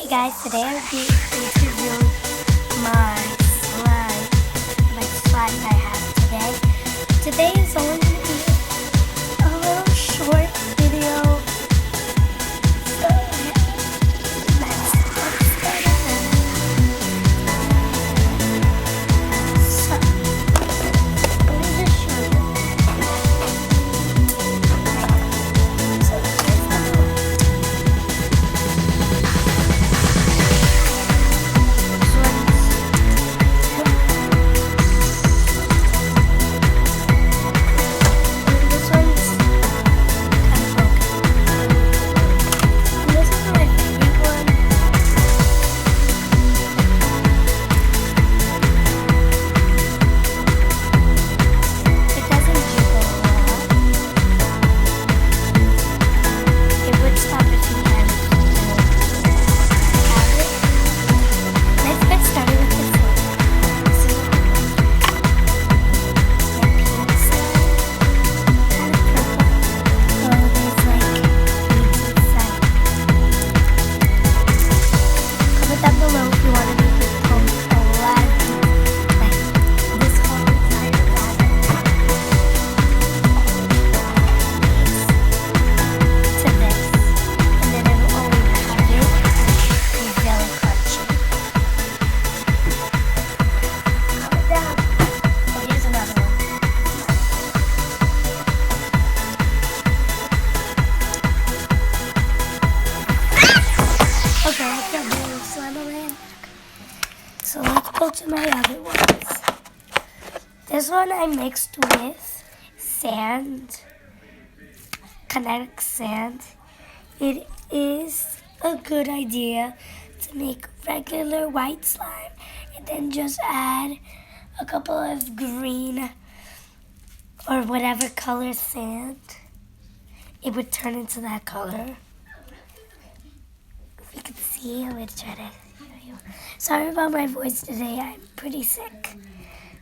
Guys, today I'll be interviewing my slime I have today. Today is only going to be a little short video. So let's get started. So let me just show you. So here's the So let's go to my other ones. This one I mixed with sand, kinetic sand. It is a good idea to make regular white slime and then just add a couple of green or whatever color sand. It would turn into that color. If you could see, I would try to show you. Sorry about my voice today. I'm pretty sick.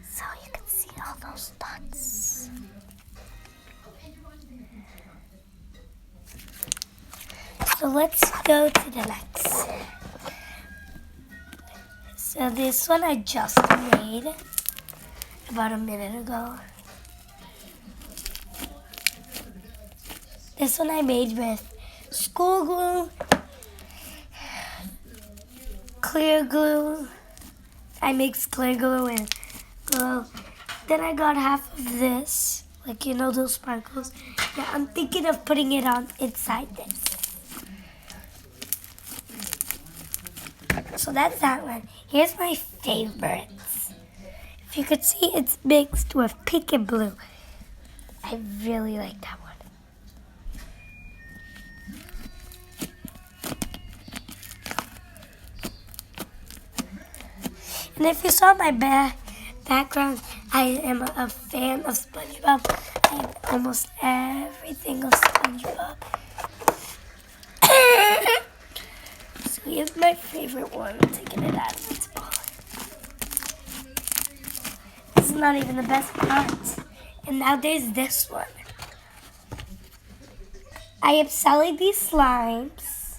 So you can see all those dots. So let's go to the next. So this one I just made about a minute ago. This one I made with school glue, clear glue. I mixed clear glue and glue. Then I got half of this, like you know those sparkles. Yeah, I'm thinking of putting it on inside this. So that's that one. Here's my favorites. If you could see, it's mixed with pink and blue. I really like that one. And if you saw my background, I am a fan of SpongeBob. I have almost everything of SpongeBob. So here's my favorite one. I'm taking it out of its ball. This is not even the best part. And now there's this one. I am selling these slimes.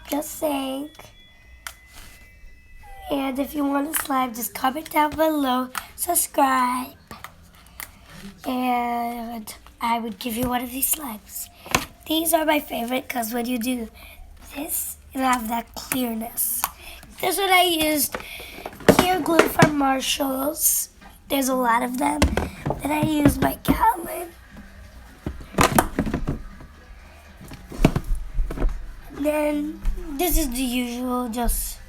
Just saying. And if you want a slime, just comment down below, subscribe, and I would give you one of these slimes. These are my favorite because when you do this, it'll have that clearness. This one I used clear glue from Marshalls. There's a lot of them. Then I used my Catlin. And then this is the usual, just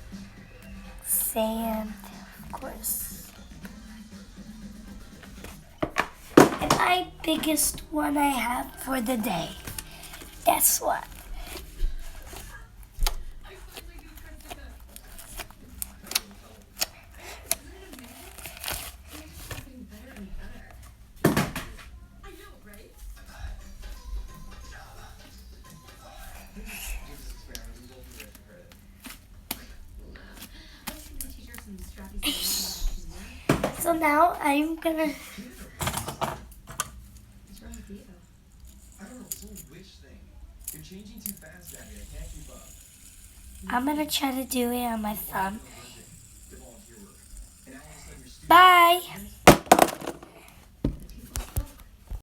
sand, of course. And my biggest one I have for the day. This one. So now I'm gonna. What's wrong with you? I don't know. It's a which thing. You're changing too I'm gonna try to do it on my thumb. Bye!